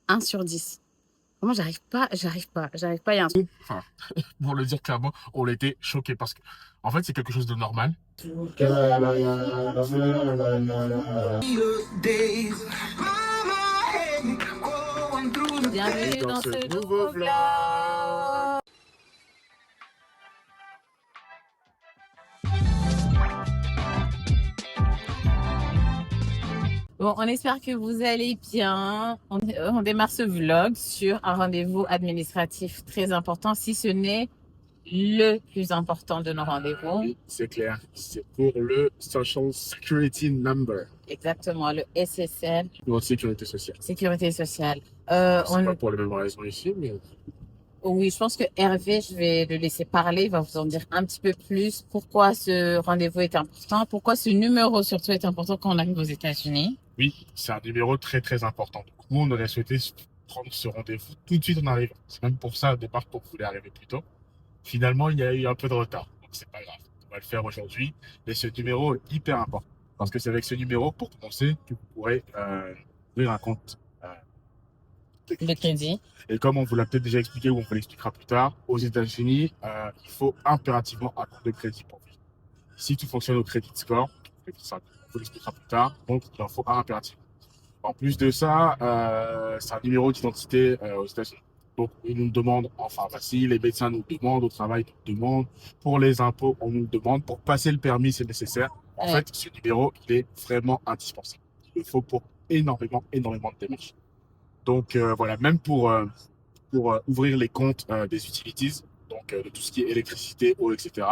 1 sur 10. Moi, j'arrive pas. Il y a un truc. Enfin, pour le dire clairement, on était choqués parce que, en fait, c'est quelque chose de normal. Bienvenue dans ce nouveau vlog. Bon, on espère que vous allez bien. On démarre ce vlog sur un rendez-vous administratif très important, si ce n'est le plus important de nos rendez-vous. Oui, c'est clair. C'est pour le Social Security Number. Exactement, le SSN. Notre sécurité sociale. Sécurité sociale. C'est pas pour les mêmes raisons ici, mais... Oui, je pense que Hervé, je vais le laisser parler. Il va vous en dire un petit peu plus. Pourquoi ce rendez-vous est important? Pourquoi ce numéro surtout est important quand on arrive aux États-Unis? Oui, c'est un numéro très très important. Donc, nous, on aurait souhaité prendre ce rendez-vous tout de suite en arrivant. C'est même pour ça, au départ, qu'on voulait arriver plus tôt. Finalement, il y a eu un peu de retard. Donc, c'est pas grave. On va le faire aujourd'hui. Et ce numéro est hyper important. Parce que c'est avec ce numéro, pour commencer, que vous pourrez ouvrir un compte Le crédit. Et comme on vous l'a peut-être déjà expliqué ou on vous l'expliquera plus tard, aux États-Unis, il faut impérativement un compte de crédit pour vivre. Si tout fonctionne au crédit score, ça, on vous l'expliquera plus tard, donc il en faut un impérativement. En plus de ça, c'est un numéro d'identité aux États-Unis. Donc, ils nous demandent en pharmacie, les médecins nous demandent, au travail, ils nous demandent, pour les impôts, on nous demande, pour passer le permis, c'est nécessaire. En fait, ce numéro, il est vraiment indispensable. Il le faut pour énormément de démarches. Donc voilà, même pour ouvrir les comptes des utilities, donc de tout ce qui est électricité, eau, etc.,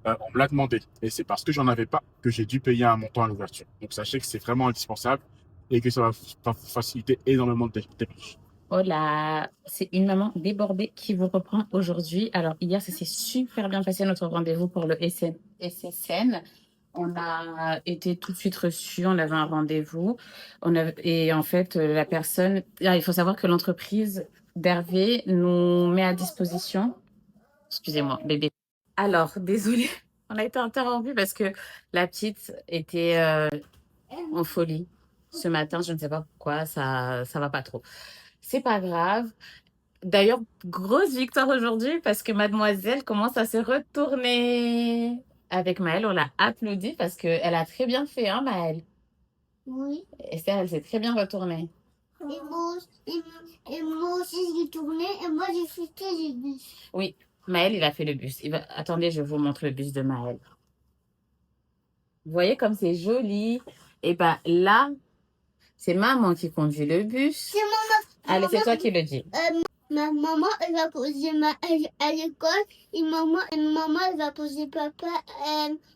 on me l'a demandé. Et c'est parce que j'en avais pas que j'ai dû payer un montant à l'ouverture. Donc sachez que c'est vraiment indispensable et que ça va vous faciliter énormément de démarches. Oh là, c'est une maman débordée qui vous reprend aujourd'hui. Alors, hier, ça s'est super bien passé notre rendez-vous pour le SSN. On a été tout de suite reçus, on avait un rendez-vous. Et en fait, la personne, il faut savoir que l'entreprise d'Hervé nous met à disposition. Excusez-moi, bébé. Alors, désolée, on a été interrompu parce que la petite était en folie ce matin. Je ne sais pas pourquoi, ça va pas trop. C'est pas grave. D'ailleurs, grosse victoire aujourd'hui parce que mademoiselle commence à se retourner. Avec Maëlle, on l'a applaudi parce qu'elle a très bien fait, hein, Maëlle? Oui. Esther, elle s'est très bien retournée. Et moi aussi, j'ai tourné et moi, j'ai fait le bus. Oui, Maëlle, il a fait le bus. Attendez, je vous montre le bus de Maëlle. Vous voyez comme c'est joli. Et ben là, c'est maman qui conduit le bus. C'est maman. Allez, c'est toi qui le dis. Ma maman, elle va poser Maëlle à l'école et maman, elle va poser papa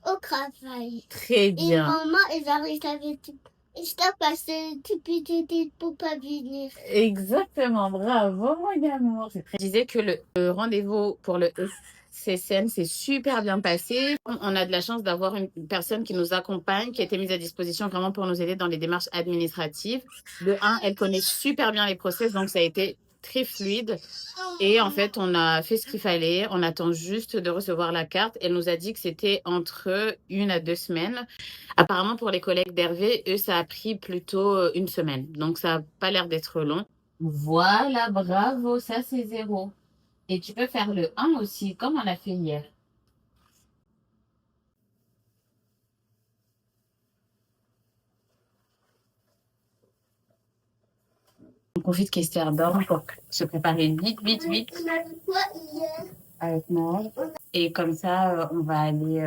au travail. Très bien. Et maman, elle va rester avec Esther parce que tu peux t'aider pour pas venir. Exactement, bravo mon amour. Je disais que le rendez-vous pour le SSN s'est super bien passé. On a de la chance d'avoir une personne qui nous accompagne, qui a été mise à disposition vraiment pour nous aider dans les démarches administratives. De un, elle connaît super bien les process, donc ça a été très fluide. Et en fait, on a fait ce qu'il fallait. On attend juste de recevoir la carte. Elle nous a dit que c'était entre 1 à 2 semaines. Apparemment, pour les collègues d'Hervé, eux, ça a pris plutôt 1 semaine. Donc, ça n'a pas l'air d'être long. Voilà, bravo, ça c'est 0. Et tu peux faire le 1 aussi, comme on a fait hier. On profite qu'Esther dorme pour se préparer vite avec moi. Et comme ça, on va aller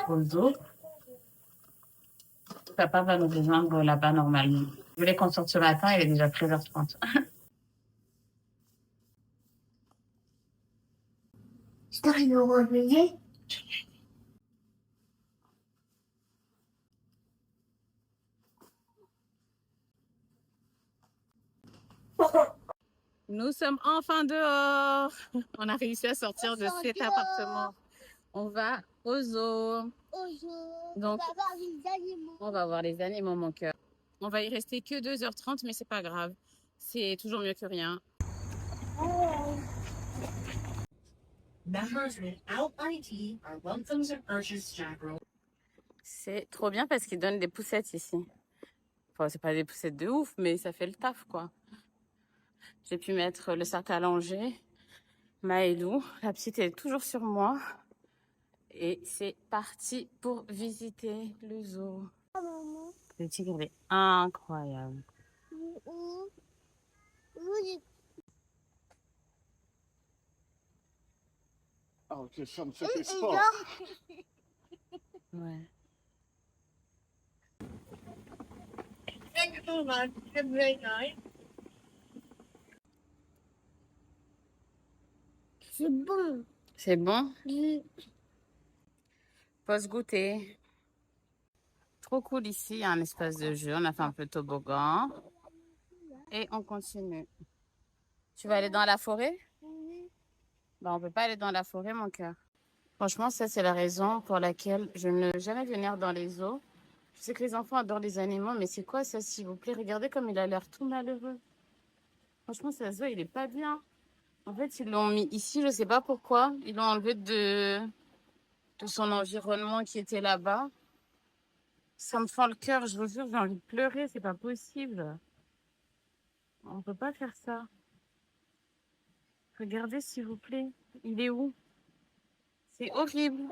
au zoo. Papa va nous rejoindre là-bas normalement. Je voulais qu'on sorte ce matin, il est déjà 13h30. Je t'arrive au réveiller. Nous sommes enfin dehors. On a réussi à sortir de cet appartement. On va au zoo. Donc, on va voir les animaux. On va voir les animaux, mon cœur. On va y rester que 2h30, mais c'est pas grave. C'est toujours mieux que rien. C'est trop bien parce qu'ils donnent des poussettes ici. Enfin, c'est pas des poussettes de ouf, mais ça fait le taf, quoi. J'ai pu mettre le sac allongé. Maëlou, la petite est toujours sur moi. Et c'est parti pour visiter le zoo. Maman, Le tigre est incroyable. où Ah, ok, ferme il tes sports. dort. Ouais. C'est bon. C'est bon? Oui. Pause goûter. Trop cool ici, il y a un espace de jeu. On a fait un peu de toboggan. Et on continue. Tu vas aller dans la forêt? Bah, on peut pas aller dans la forêt, mon cœur. Franchement, ça, c'est la raison pour laquelle je ne veux jamais venir dans les zoos. Je sais que les enfants adorent les animaux, mais c'est quoi ça, s'il vous plaît? Regardez comme il a l'air tout malheureux. Franchement, ce zoo, il est pas bien. En fait, ils l'ont mis ici, je sais pas pourquoi. Ils l'ont enlevé de son environnement qui était là-bas. Ça me fend le cœur, je vous jure, j'ai envie de pleurer, c'est pas possible. On peut pas faire ça. Regardez, s'il vous plaît. Il est où? C'est horrible.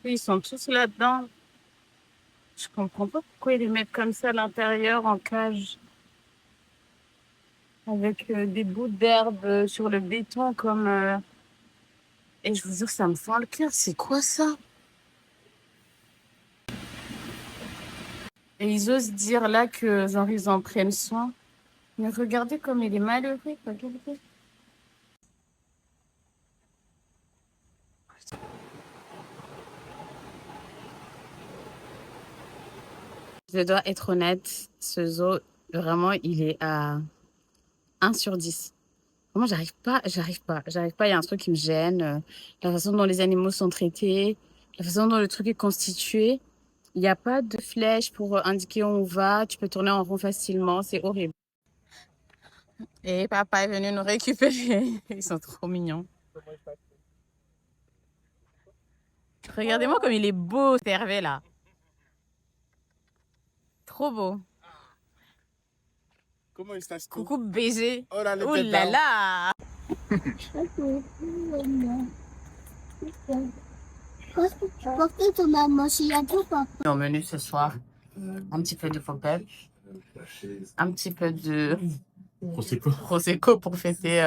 Et ils sont tous là-dedans. Je comprends pas pourquoi ils les mettent comme ça à l'intérieur, en cage. Avec des bouts d'herbe sur le béton, comme... Et je vous jure, ça me fend le cœur. C'est quoi ça? Et ils osent dire là que, genre, ils en prennent soin. Mais regardez comme il est malheureux. Regardez. Je dois être honnête, ce zoo, vraiment, il est à 1 sur 10. Vraiment, j'arrive pas. Il y a un truc qui me gêne. La façon dont les animaux sont traités, la façon dont le truc est constitué. Il n'y a pas de flèche pour indiquer où on va. Tu peux tourner en rond facilement. C'est horrible. Et papa est venu nous récupérer. Ils sont trop mignons. Regardez-moi comme il est beau, Hervé, là. Trop beau. Comment il se passe? Coucou baiser. Oh là, les Ouh bêtes là là. là. Parce que ton maman, il y a tout, papa. Au menu ce soir, un petit peu de popel, un petit peu de prosecco pour fêter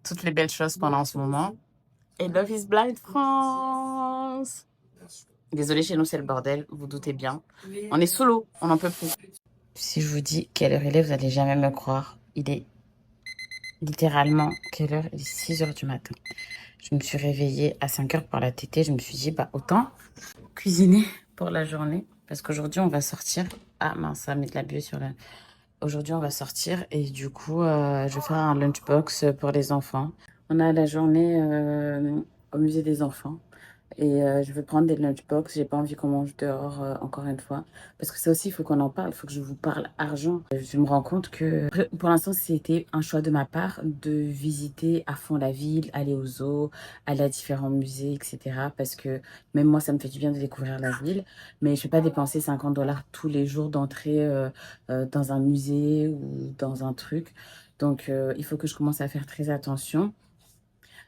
toutes les belles choses qu'on a en ce moment. Et Love is Blind France. Désolée, chez nous c'est le bordel, vous doutez bien. On est sous l'eau, on n'en peut plus. Si je vous dis quelle heure il est, vous n'allez jamais me croire. Il est littéralement, quelle heure? Il est 6 heures du matin. Je me suis réveillée à 5 heures par la tétée. Je me suis dit, bah autant cuisiner pour la journée. Parce qu'aujourd'hui, on va sortir. Ah mince, ça met de la buée sur la... Aujourd'hui, on va sortir et du coup, je vais faire un lunchbox pour les enfants. On a la journée au musée des enfants. Et je vais prendre des lunchbox. J'ai pas envie qu'on mange dehors encore une fois. Parce que ça aussi, il faut qu'on en parle. Il faut que je vous parle argent. Je me rends compte que pour l'instant, c'était un choix de ma part de visiter à fond la ville, aller au zoo, aller à différents musées, etc. Parce que même moi, ça me fait du bien de découvrir la ville. Mais je vais pas dépenser 50 $ tous les jours d'entrée dans un musée ou dans un truc. Donc, il faut que je commence à faire très attention.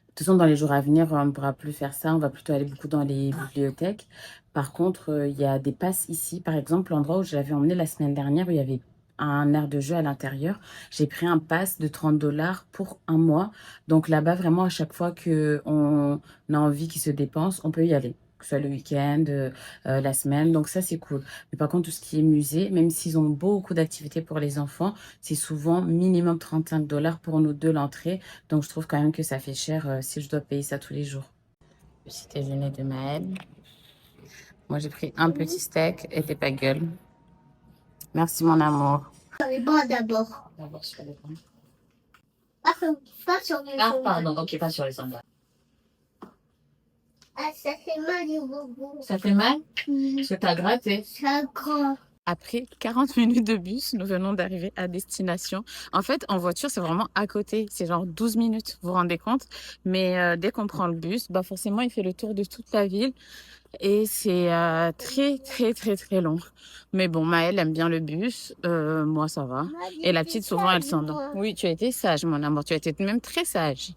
De toute façon, dans les jours à venir, on ne pourra plus faire ça. On va plutôt aller beaucoup dans les bibliothèques. Par contre, il y a des passes ici. Par exemple, l'endroit où je l'avais emmené la semaine dernière, où il y avait un aire de jeu à l'intérieur. J'ai pris un pass de 30 $ pour un mois. Donc là-bas, vraiment, à chaque fois qu'on a envie qu'il se dépense, on peut y aller. Que ce soit le week-end, la semaine. Donc ça, c'est cool. Mais par contre, tout ce qui est musée, même s'ils ont beaucoup d'activités pour les enfants, c'est souvent minimum 35 $ pour nous deux l'entrée. Donc, je trouve quand même que ça fait cher si je dois payer ça tous les jours. Petit déjeuner de Maëlle. Moi, j'ai pris un petit steak et t'es pas gueule. Merci, mon amour. Sur les bras d'abord. D'abord sur les bras. Pas sur les Ah, ongles. pardon, ok, pas sur les ongles. Ah, ça fait mal, les bobos. Ça fait mal? Oui. Parce que t'as gratté. Ça grand. Après 40 minutes de bus, nous venons d'arriver à destination. En fait, en voiture, c'est vraiment à côté. C'est genre 12 minutes, vous vous rendez compte? Mais dès qu'on prend le bus, bah forcément, il fait le tour de toute la ville. Et c'est très, très, très, très long. Mais bon, Maëlle aime bien le bus. Moi, ça va. Et la petite, souvent, elle s'endort. Oui, tu as été sage, mon amour. Tu as été même très sage.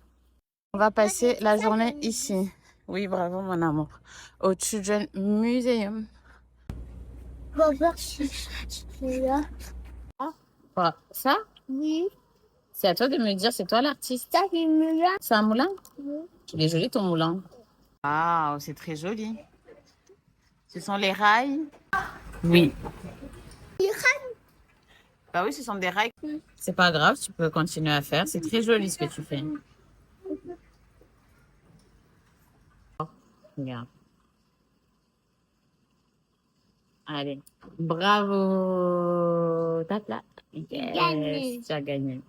On va passer la journée ici. Oui, bravo, mon amour. Au Children's Museum. On va voir si c'est là. Voilà. Ça, Oui. c'est à toi de me dire, c'est toi l'artiste. Ça, c'est là. C'est un moulin? Oui. Il est joli ton moulin. Ah, c'est très joli. Ce sont les rails? Oui. Bah oui, ce sont des rails. C'est pas grave, tu peux continuer à faire. C'est très joli ce que tu fais. Regarde. Allez. Bravo. Tape là. Gagné. Yes, tu as gagné.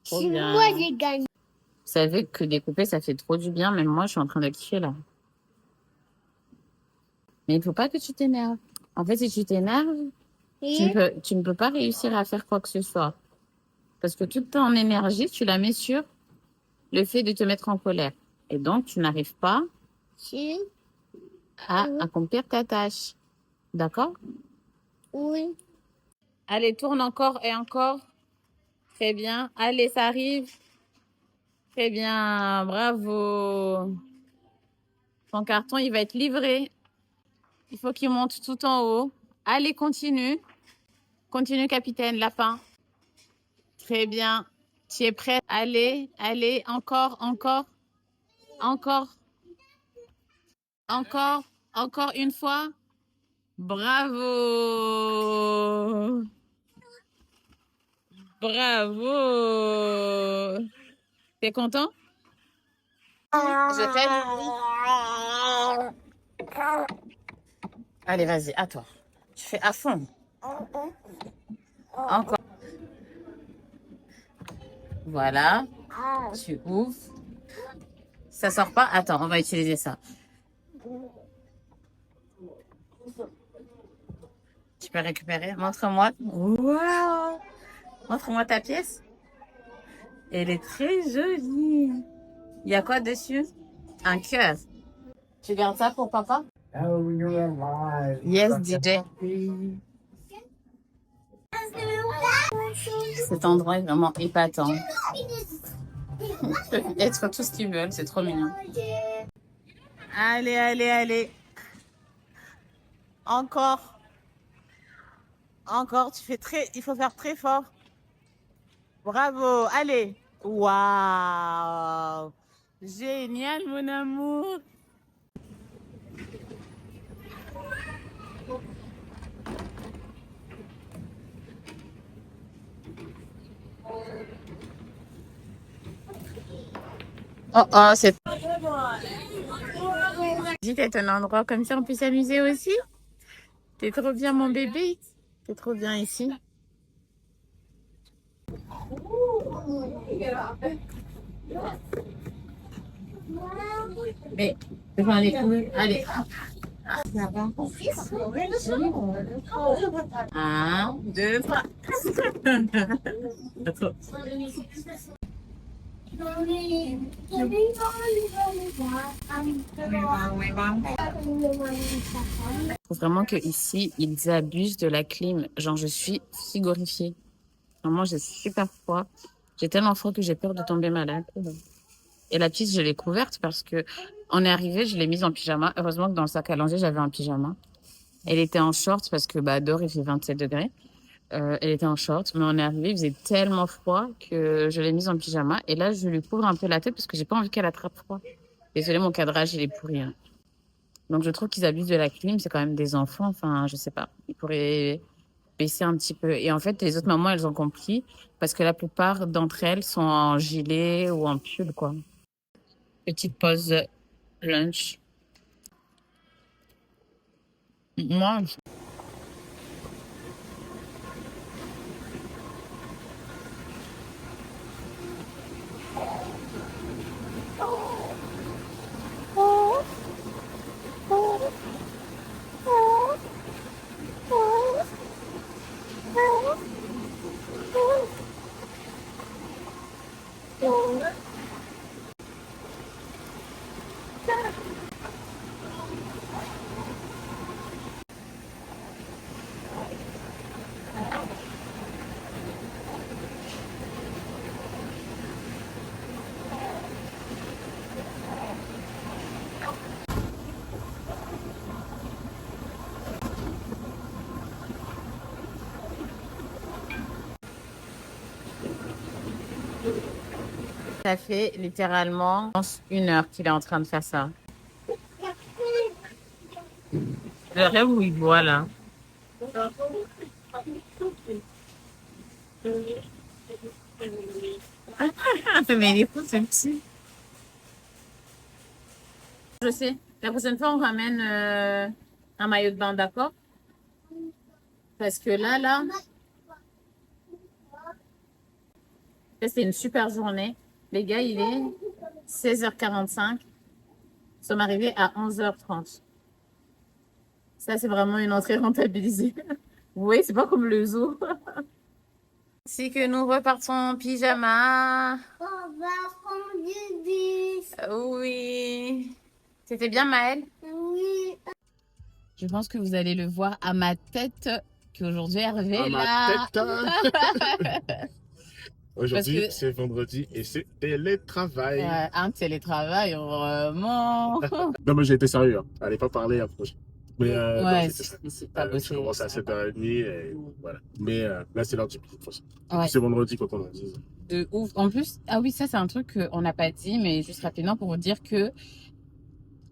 Trop Si bien. moi, j'ai gagné. Vous savez que découper, ça fait trop du bien. Même moi, je suis en train de kiffer là. Mais il faut pas que tu t'énerves. En fait, si tu t'énerves, Et tu ne peux pas réussir à faire quoi que ce soit. Parce que toute ton énergie, tu la mets sur le fait de te mettre en colère. Et donc, tu n'arrives pas si. à accomplir ta tâche. D'accord? Oui. Allez, tourne encore et encore. Très bien. Allez, ça arrive. Très bien. Bravo. Ton carton, il va être livré. Il faut qu'il monte tout en haut. Allez, continue. Continue, capitaine. La fin. Très bien. Tu es prêt? Allez, allez. Encore, encore, encore, encore, encore une fois. Bravo. Bravo. T'es content? Je t'aide? Allez, vas-y, à toi. Tu fais à fond. Encore. Voilà. Tu ouvres. Ça sort pas? Attends, on va utiliser ça. Tu peux récupérer. Montre-moi. Wow. Montre-moi ta pièce. Elle est très jolie. Il y a quoi dessus? Un cœur. Tu gardes ça pour papa? Oh, you're alive. Yes, DJ. Cet endroit est vraiment épatant. Ils peuvent être tout ce qu'ils veulent, c'est trop mignon. Allez, allez, allez. Encore. Encore, tu fais très... Il faut faire très fort. Bravo, allez. Waouh. Génial, mon amour. Oh, oh, c'est... Dis, t'es un endroit comme ça, on peut s'amuser aussi. T'es trop bien, mon bébé. T'es trop bien ici. Mais, devant les couilles, allez. Un, deux, trois. Je trouve vraiment que ici ils abusent de la clim. Genre, je suis frigorifiée. Vraiment, j'ai super froid. J'ai tellement froid que j'ai peur de tomber malade. Et la petite, je l'ai couverte parce que on est arrivé, je l'ai mise en pyjama. Heureusement que dans le sac à langer, j'avais un pyjama. Elle était en short parce que bah dehors il fait 27 degrés. Elle était en short, mais on est arrivé, il faisait tellement froid que je l'ai mise en pyjama. Et là, je lui couvre un peu la tête parce que j'ai pas envie qu'elle attrape froid. Désolée, mon cadrage, il est pourri. Hein. Donc, je trouve qu'ils abusent de la clim. C'est quand même des enfants. Enfin, je sais pas. Ils pourraient baisser un petit peu. Et en fait, les autres mamans, elles ont compris parce que la plupart d'entre elles sont en gilet ou en pull, quoi. Petite pause lunch. Moi, Ça fait littéralement, je pense, 1 heure qu'il est en train de faire ça. Le rêve où il boit là. Mais il est fou, ce petit. Je sais. La prochaine fois, on ramène un maillot de bain, d'accord? Parce que là, c'était une super journée. Les gars, il est 16h45. Nous sommes arrivés à 11h30. Ça, c'est vraiment une entrée rentabilisée. Vous voyez, c'est pas comme le zoo. C'est que nous repartons en pyjama. On va prendre du bus. Oui. C'était bien, Maëlle? Oui. Je pense que vous allez le voir à ma tête qu'aujourd'hui Hervé À est ma là. tête. Aujourd'hui, Parce que- c'est vendredi et c'est télétravail. Un télétravail, vraiment. Non, mais j'ai été sérieux. Hein. Allez pas parler à projet. Mais non, Ouais, j'étais sérieux. c'est pas bossé. Je commence à 7h30 et voilà. Mais là, c'est l'heure du midi. Ouais. C'est vendredi, quoi qu'on en dise. De ouf. En plus, ah oui, ça c'est un truc qu'on n'a pas dit, mais juste rapidement pour vous dire que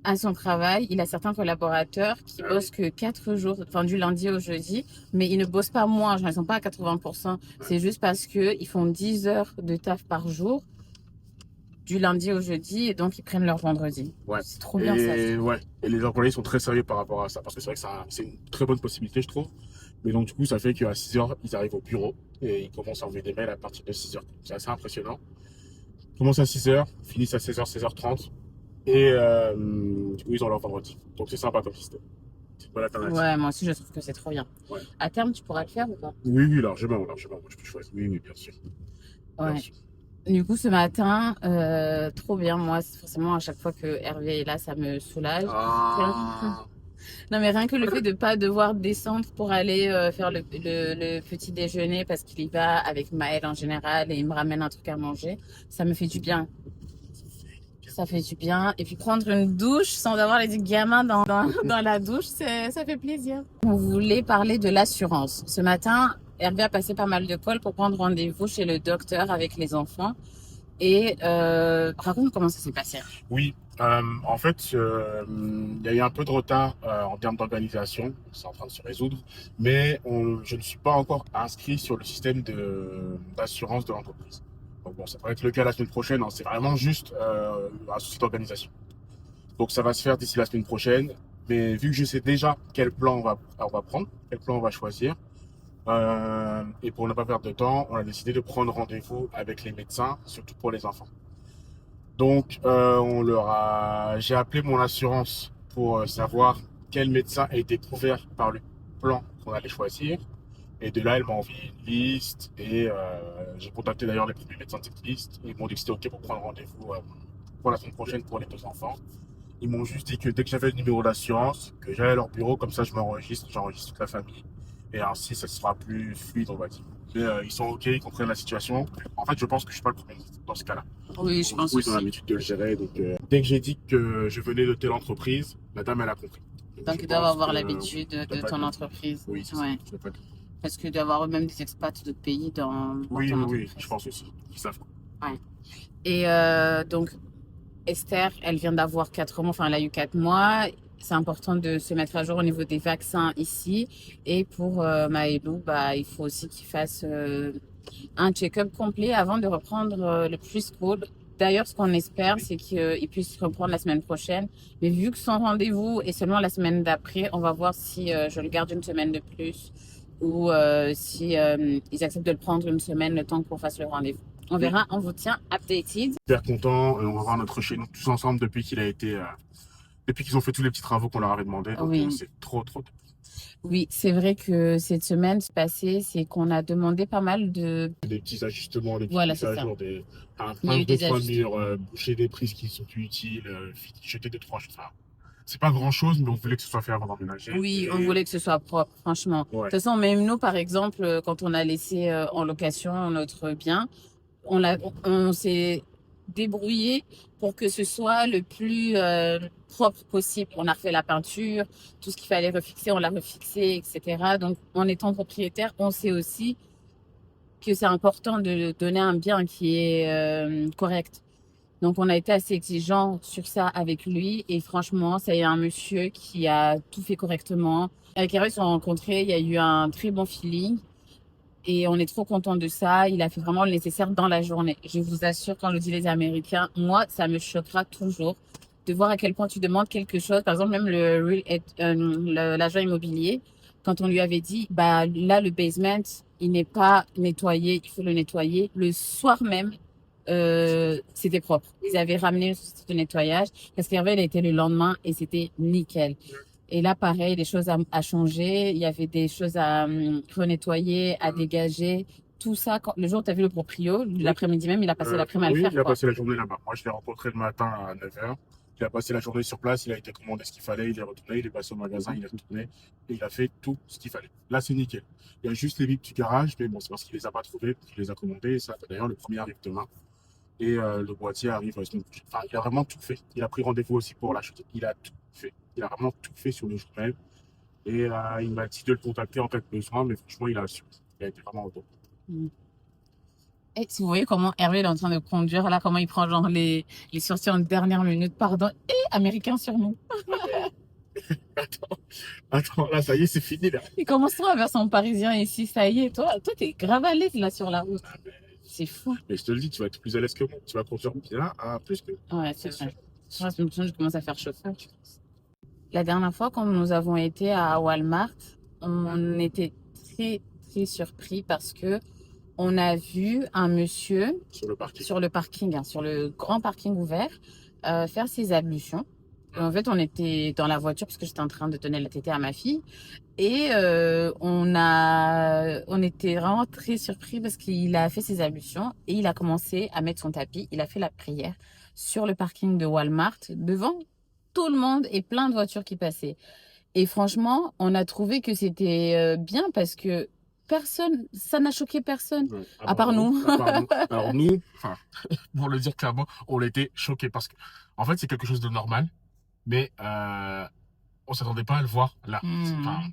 à son travail, il a certains collaborateurs qui bossent que 4 jours, enfin du lundi au jeudi, mais ils ne bossent pas moins, genre ils sont pas à 80%. C'est juste parce que ils font 10 heures de taf par jour du lundi au jeudi et donc ils prennent leur vendredi. Ouais. C'est trop bien ça. Et ouais. Et les employés sont très sérieux par rapport à ça. Parce que c'est vrai que c'est une très bonne possibilité, je trouve. Mais donc, du coup, ça fait qu'à 6h, ils arrivent au bureau et ils commencent à envoyer des mails à partir de 6h. C'est assez impressionnant. Ils commencent à 6h, finissent à 16h, 16h30. Et du coup, ils ont leur vendredi. Donc, c'est sympa comme système. C'est une bonne alternative. Ouais, moi aussi je trouve que c'est trop bien. Ouais. À terme, tu pourras le faire ou pas? Oui, oui, largement. Moi, je peux choisir. Oui, oui, bien sûr. Bien Ouais. sûr. Du coup, ce matin, trop bien. Moi, forcément, à chaque fois que Hervé est là, ça me soulage. Ah. Non, mais rien que le fait de pas devoir descendre pour aller faire le petit déjeuner parce qu'il y va avec Maëlle en général et il me ramène un truc à manger, ça me fait du bien. Ça fait du bien. Et puis prendre une douche sans avoir les gamins dans la douche, ça fait plaisir. On voulait parler de l'assurance. Ce matin, Hervé a passé pas mal de calls pour prendre rendez-vous chez le docteur avec les enfants. Et raconte comment ça s'est passé. Oui, en fait, il y a eu un peu de retard en termes d'organisation. C'est en train de se résoudre. Mais je ne suis pas encore inscrit sur le système d'assurance de l'entreprise. Donc bon, ça devrait être le cas la semaine prochaine. Hein. C'est vraiment juste un souci d'organisation. Donc ça va se faire d'ici la semaine prochaine. Mais vu que je sais déjà quel plan on va prendre, quel plan on va choisir, et pour ne pas perdre de temps, on a décidé de prendre rendez-vous avec les médecins, surtout pour les enfants. Donc, j'ai appelé mon assurance pour savoir quel médecin a été couvert par le plan qu'on allait choisir. Et de là, elle m'a envoyé une liste et j'ai contacté d'ailleurs les premiers médecins de cette liste. Ils m'ont dit que c'était OK pour prendre rendez-vous pour la semaine prochaine pour les 2 enfants. Ils m'ont juste dit que dès que j'avais le numéro d'assurance, que j'allais à leur bureau, comme ça je j'enregistre toute la famille. Et ainsi, ça sera plus fluide, on va dire. Mais ils sont OK, ils comprennent la situation. En fait, je pense que je suis pas le premier dans ce cas-là. Oui, je pense Oui, ils ont l'habitude de le gérer. Donc, dès que j'ai dit que je venais de telle entreprise, la dame, elle a compris. Donc, je ils doivent pense avoir que l'habitude je dois de pas ton être- entreprise. Oui, c'est Ouais. ça. Je dois pas être- Parce que d'avoir même des expats d'autres pays dans Oui, ton oui, entreprise. je pense aussi. Ils savent. Et donc, Esther, elle vient d'avoir 4 mois, enfin, elle a eu 4 mois. C'est important de se mettre à jour au niveau des vaccins ici. Et pour Maëlou, bah, il faut aussi qu'il fasse un check-up complet avant de reprendre le preschool. D'ailleurs, ce qu'on espère, c'est qu'il puisse reprendre la semaine prochaine. Mais vu que son rendez-vous est seulement la semaine d'après, on va voir si je le garde une semaine de plus ou si ils acceptent de le prendre une semaine le temps qu'on fasse le rendez-vous. On verra, on vous tient updated. Super content. On va voir notre chez nous tous ensemble depuis qu'ils ont fait tous les petits travaux qu'on leur avait demandé. Donc, Oui. c'est trop, trop. Oui, c'est vrai que cette semaine passée, c'est qu'on a demandé pas mal de... Des petits ajustements, des petites Voilà, mises c'est à ça. jour, Il y a eu deux, des trois ajustements. murs, boucher des prises qui sont plus utiles, jeter deux, trois choses. Enfin, c'est pas grand chose, mais on voulait que ce soit fait avant d'emménager. Oui, on Et voulait que ce soit propre, franchement. De ouais, toute façon, même nous, par exemple, quand on a laissé en location notre bien, on s'est débrouillé pour que ce soit le plus propre possible. On a refait la peinture, tout ce qu'il fallait refixer, on l'a refixé, etc. Donc, en étant propriétaire, on sait aussi que c'est important de donner un bien qui est correct. Donc, on a été assez exigeant sur ça avec lui. Et franchement, ça y est un monsieur qui a tout fait correctement. Avec Hervé, ils se sont rencontrés, il y a eu un très bon feeling. Et on est trop content de ça. Il a fait vraiment le nécessaire dans la journée. Je vous assure, quand le dit les Américains, moi, ça me choquera toujours de voir à quel point tu demandes quelque chose. Par exemple, même l'agent immobilier, quand on lui avait dit, bah là, le basement, il n'est pas nettoyé, il faut le nettoyer. Le soir même, c'était propre. Ils avaient ramené une société de nettoyage parce qu'Hervé, il a été le lendemain et c'était nickel. Et là, pareil, les choses à changer. Il y avait des choses à renettoyer, à dégager. Tout ça, le jour où tu as vu le proprio, oui, l'après-midi même, il a passé l'après-midi à le oui, faire, il a quoi. passé la journée là-bas. Moi, je l'ai rencontré le matin à 9h. Il a passé la journée sur place, il a été commandé ce qu'il fallait, il est retourné, il est passé au magasin, il est retourné et il a fait tout ce qu'il fallait. Là, c'est nickel. Il y a juste les vitres du garage, mais bon, c'est parce qu'il les a pas trouvés, qu'il les a commandés. Ça, d'ailleurs, le premier arrive demain. Et le boîtier arrive la semaine prochaine. Enfin, il a vraiment tout fait. Il a pris rendez-vous aussi pour l'acheter. Il a tout fait. Il a vraiment tout fait sur le jour même. Et il m'a dit de le contacter en cas de besoin, mais franchement, il a su. Il a été vraiment au top. Mm. Et si vous voyez comment Hervé il est en train de conduire, là, comment il prend genre les sorties en dernière minute, pardon, et américain sur nous. Attends, attends, là, ça y est, c'est fini, là. Il commence trop à vers son parisien ici, ça y est. Toi, t'es grave à l'aise là sur la route. Ah, C'est fou. mais je te le dis, tu vas être plus à l'aise que moi. Tu vas conduire bien, plus que. Ouais, c'est vrai. Moi, je commence à faire chauffeur, je pense. La dernière fois, quand nous avons été à Walmart, on était très, très surpris parce que on a vu un monsieur Sur le parking. sur le parking, hein, sur le grand parking ouvert, faire ses ablutions. Et en fait, on était dans la voiture parce que j'étais en train de donner la tétée à ma fille. Et on était vraiment très surpris parce qu'il a fait ses ablutions et il a commencé à mettre son tapis. Il a fait la prière sur le parking de Walmart devant tout le monde et plein de voitures qui passaient. Et franchement, on a trouvé que c'était bien parce que personne, ça n'a choqué personne, Ouais, à part nous. À part nous. Alors, nous, enfin, pour le dire clairement, on a été choqués parce que, en fait, c'est quelque chose de normal, mais on s'attendait pas à le voir là. Enfin, Hmm.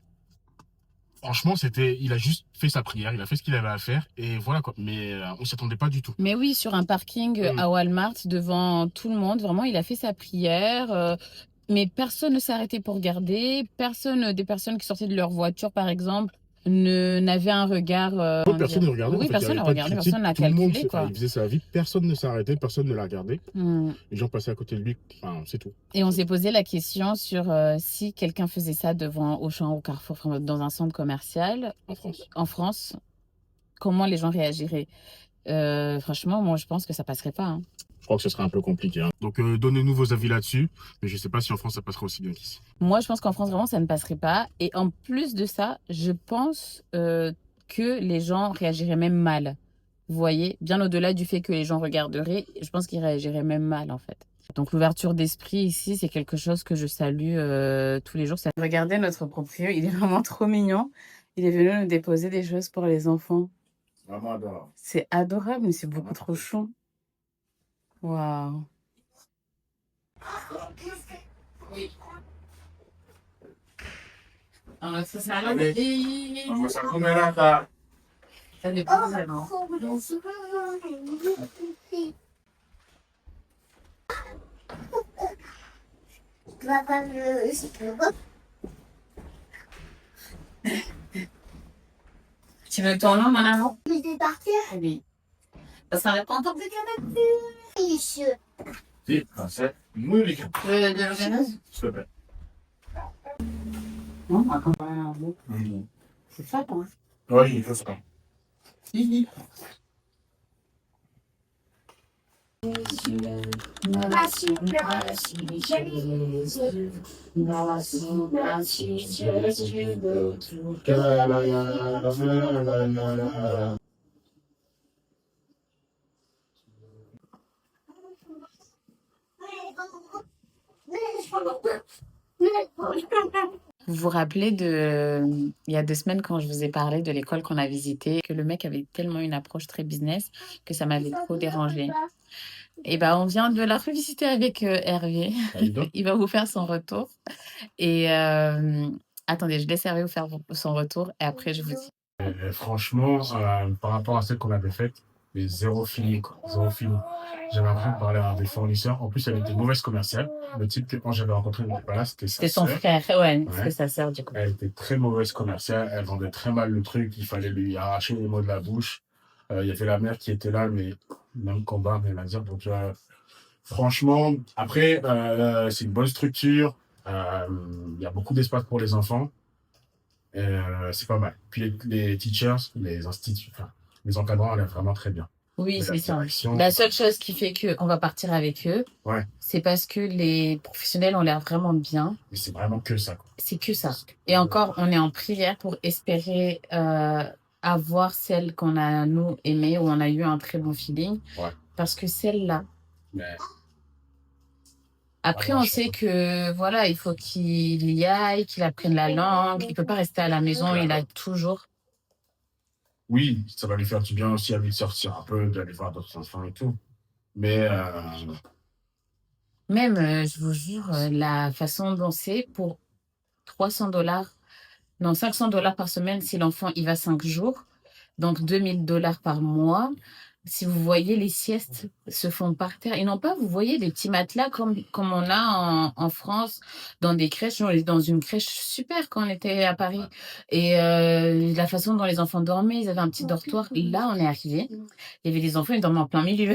franchement, il a juste fait sa prière, il a fait ce qu'il avait à faire, et voilà quoi. Mais on s'y attendait pas du tout. Mais oui, sur un parking Mm. à Walmart, devant tout le monde, vraiment, il a fait sa prière. Mais personne ne s'est arrêté pour regarder. Personne, des personnes qui sortaient de leur voiture, par exemple, n'avaient un regard. Personne ne regardait, en Oui, fait, il n'y personne avait n'a pas de regardé, critique, personne n'a tout le monde, calculé, enfin, quoi. il faisait sa vie, personne ne s'est arrêté, personne ne l'a regardé, Hmm. les gens passaient à côté de lui, enfin, c'est tout. Et on s'est posé la question sur si quelqu'un faisait ça devant Auchan ou Carrefour, enfin, dans un centre commercial En France. en France, comment les gens réagiraient? Franchement, moi, je pense que ça passerait pas, hein. Je crois que ce serait un peu compliqué, hein. Donc, donnez-nous vos avis là-dessus, mais je ne sais pas si en France ça passera aussi bien qu'ici. Moi, je pense qu'en France, vraiment, ça ne passerait pas. Et en plus de ça, je pense que les gens réagiraient même mal. Vous voyez, bien au-delà du fait que les gens regarderaient, je pense qu'ils réagiraient même mal, en fait. Donc, l'ouverture d'esprit ici, c'est quelque chose que je salue tous les jours. Regardez notre proprio, il est vraiment trop mignon. Il est venu nous déposer des choses pour les enfants. Vraiment adorable. C'est adorable, mais c'est beaucoup trop chou. Waouh. Oui. Alors, ça, c'est un Ça combien là, Ça dépend vraiment. Tu veux ton nom, mon amour? Je vais partir. Oui. Ça sera content de canapé. Monsieur. Si, c'est muy rico. De l'organisme? S'il te plaît. Non, encore un mot. C'est ça, toi. Oui, il faut ça. Vous vous rappelez il y a 2 semaines quand je vous ai parlé de l'école qu'on a visitée, que le mec avait tellement une approche très business que ça m'avait trop dérangée. Et ben, on vient de la revisiter avec Hervé. Il va vous faire son retour. Et attendez, je laisse Hervé vous faire son retour et après je vous dis. Franchement, par rapport à celle qu'on avait faite, mais zéro feeling, quoi. Zéro feeling. J'avais l'impression de parler à des fournisseurs. En plus, elle était mauvaise commerciale. Le type que quand j'avais rencontré, il n'était pas là, c'était C'était sa son sœur. frère, ouais, Ouais. c'était sa sœur du coup. Elle était très mauvaise commerciale. Elle vendait très mal le truc. Il fallait lui arracher les mots de la bouche. Il y avait la mère qui était là, mais même combat, rien à dire. Donc, franchement, après, c'est une bonne structure. Il y a beaucoup d'espace pour les enfants. C'est pas mal. Puis les teachers, les instituts, enfin, les encadrants, elle est vraiment très bien. Oui, Mais c'est la ça. direction, La seule chose qui fait qu'on va partir avec eux, ouais, c'est parce que les professionnels ont l'air vraiment bien. mais c'est vraiment que ça, quoi. C'est que ça. Et encore, on est en prière pour espérer avoir celle qu'on a, nous, aimée, où on a eu un très bon feeling. Ouais. Parce que celle-là, Mais après, vraiment, on je sait sais que, voilà, il faut qu'il y aille, qu'il apprenne la langue. Il peut pas rester à la maison, il a toujours. oui, ça va lui faire du bien aussi à lui de sortir un peu, d'aller voir d'autres enfants et tout. Mais Même, je vous jure, la façon dont c'est pour $300, non, $500 par semaine si l'enfant y va 5 jours, donc $2000 par mois. Si vous voyez, les siestes se font par terre. Et non pas, vous voyez, des petits matelas comme on a en France, dans des crèches. On est dans une crèche super quand on était à Paris. Et la façon dont les enfants dormaient, ils avaient un petit dortoir. Là, on est arrivé. Il y avait des enfants, ils dormaient en plein milieu.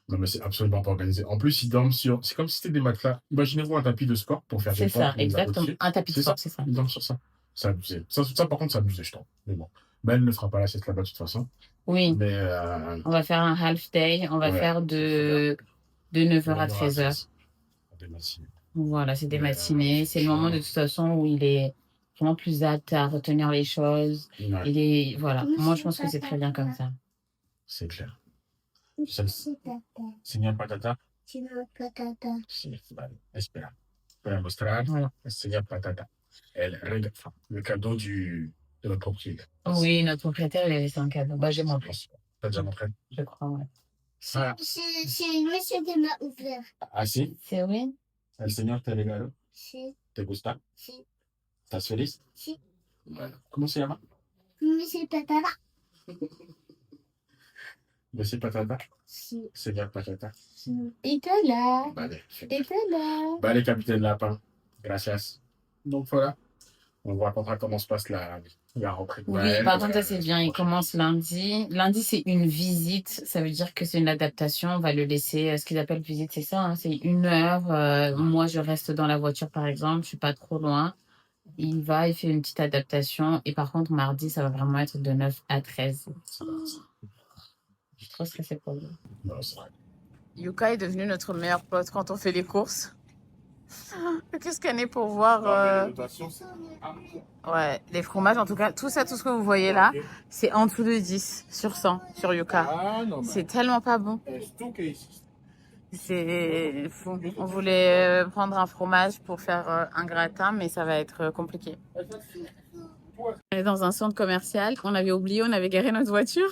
non, mais c'est absolument pas organisé. En plus, ils dorment sur. C'est comme si c'était des matelas. Imaginez-vous un tapis de sport pour faire C'est des ça, pompes, mettre la peau exactement. dessus. Un tapis de C'est ça. sport, c'est ça. Ils dorment sur ça. C'est abusé. Ça, par contre, c'est abusé, je trouve. Mais bon. Mais elle ne fera pas la sieste là-bas de toute façon. Oui, Mais on va faire un half day. On va ouais, faire de 9h à 13h. des matinées. Voilà, c'est des Mais, matinées. C'est le moment de toute façon où il est vraiment plus apte à retenir les choses. ouais, Il est, voilà. Moi, je pense que c'est très bien comme ça. c'est clair. C'est tata. Señor Patata. C'est ma patata. Sí, vale, espera. Voy a mostrar Voilà. al señor Patata. Enfin, le cadeau de notre propriétaire. Oui, notre propriétaire, il a laissé un cadeau. Bah, j'ai montré, T'as déjà montré? je crois, ouais. Ça. C'est le monsieur qui m'a ouvert. Ah, sí. C'est oui? El señor te regaló. Si, ¿Te gusta? si, ¿Estás feliz? si. Bueno. ¿Cómo se llama? Monsieur Patata. Monsieur Patata. Si, Señor Patata. si. Il était là. Vale. Il était là. Vale, capitaine Lapin. Gracias. Donc voilà. On vous racontera comment se passe la rentrée de Oui, Noël. par contre, ça c'est bien. Il commence lundi. Lundi, c'est une visite. Ça veut dire que c'est une adaptation. On va le laisser. Ce qu'ils appellent visite, c'est ça, hein, c'est 1 heure. Moi, je reste dans la voiture, par exemple. Je suis pas trop loin. Il va, il fait une petite adaptation. Et par contre, mardi, ça va vraiment être de 9 à 13. Je suis trop stressée pour lui. Non, c'est vrai. Yuka est devenu notre meilleur pote quand on fait les courses. Qu'est-ce qu'elle est pour voir ouais, les fromages, en tout cas, tout ce que vous voyez là, c'est en dessous de 10 sur 100 sur Yuka. Ah, non, C'est tellement pas bon. C'est fou. On voulait prendre un fromage pour faire un gratin, mais ça va être compliqué. On est dans un centre commercial. On avait oublié, on avait garé notre voiture.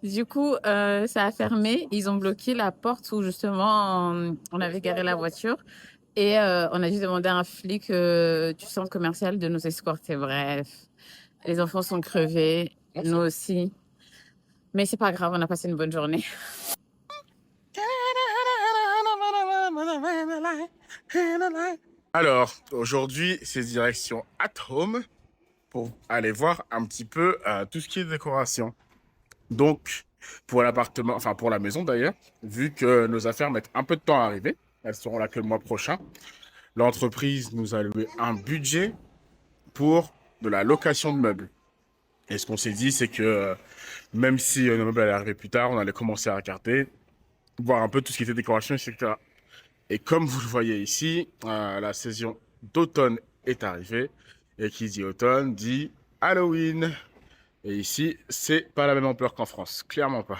Du coup, ça a fermé. Ils ont bloqué la porte où justement on avait garé la voiture. Et on a juste demandé à un flic du centre commercial de nous escorter. Bref, les enfants sont crevés, nous aussi. Mais c'est pas grave, on a passé une bonne journée. Alors, aujourd'hui, c'est direction At Home pour aller voir un petit peu tout ce qui est décoration. Donc, pour l'appartement, enfin pour la maison d'ailleurs, vu que nos affaires mettent un peu de temps à arriver, elles seront là que le mois prochain, l'entreprise nous a alloué un budget pour de la location de meubles. Et ce qu'on s'est dit, c'est que même si nos meubles allaient arriver plus tard, on allait commencer à regarder voir un peu tout ce qui était décoration, etc. Et comme vous le voyez ici, la saison d'automne est arrivée. Et qui dit automne dit Halloween. Et ici, c'est pas la même ampleur qu'en France, clairement pas.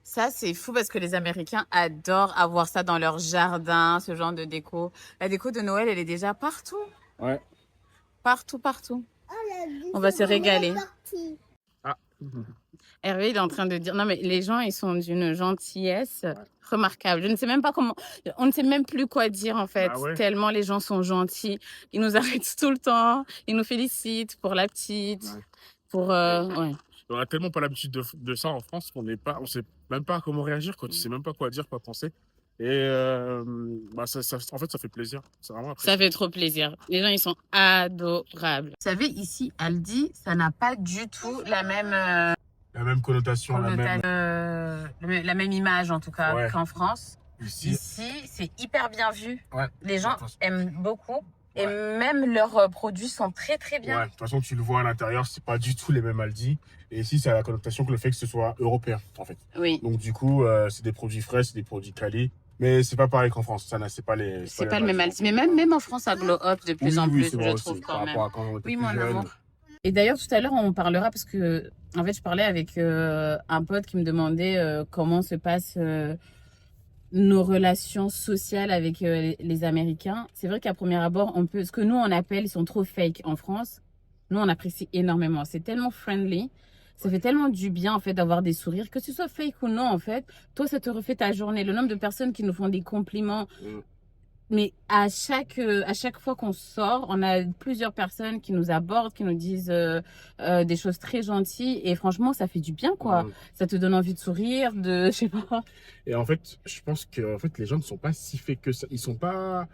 Ça, c'est fou parce que les Américains adorent avoir ça dans leur jardin, ce genre de déco. La déco de Noël, elle est déjà partout. Ouais. Partout, partout. Oh, la vie, On va c'est se régaler. vraiment parti. Ah. Hervé, il est en train de dire, non, mais les gens, ils sont d'une gentillesse remarquable. Je ne sais même pas comment, on ne sait même plus quoi dire, en fait, Ah ouais. tellement les gens sont gentils. Ils nous arrêtent tout le temps, ils nous félicitent pour la petite, Ouais. pour, ouais. On a tellement pas l'habitude de ça en France qu'on on sait même pas comment réagir, quoi. Tu sais même pas quoi dire, quoi penser. Et bah en fait, ça fait plaisir. C'est vraiment Ça fait trop plaisir. Les gens, ils sont adorables. Vous savez, ici, Aldi, ça n'a pas du tout la même, la même connotation, la même image, en tout cas, Ouais. qu'en France. Ici, Ici, c'est hyper bien vu. ouais. Les gens De toute façon- aiment beaucoup. Et Ouais. même leurs produits sont très, très bien. Ouais, de toute façon, tu le vois à l'intérieur, c'est pas du tout les mêmes Aldi. Et ici, ça a la connotation que le fait que ce soit européen, en fait. Oui. Donc, du coup, c'est des produits frais, c'est des produits quali. Mais c'est pas pareil qu'en France. C'est pas les. C'est pas le même Aldi. Mais même en France, ça glow up de plus en plus, c'est je vrai trouve aussi, quand par même. rapport à quand on était Oui, plus mon jeune. amour. Et d'ailleurs, tout à l'heure, on parlera parce que, en fait, je parlais avec un pote qui me demandait comment se passent nos relations sociales avec les Américains. C'est vrai qu'à premier abord, ce que nous, on appelle, ils sont trop fake en France. Nous, on apprécie énormément. C'est tellement friendly. Ça fait tellement du bien, en fait, d'avoir des sourires. Que ce soit fake ou non, en fait, toi, ça te refait ta journée. Le nombre de personnes qui nous font des compliments. Mais à chaque fois qu'on sort, on a plusieurs personnes qui nous abordent, qui nous disent des choses très gentilles. Et franchement, ça fait du bien, quoi. Ça te donne envie de sourire, je sais pas. Et en fait, je pense que en fait, les gens ne sont pas si fakes que ça. Ils sont pas.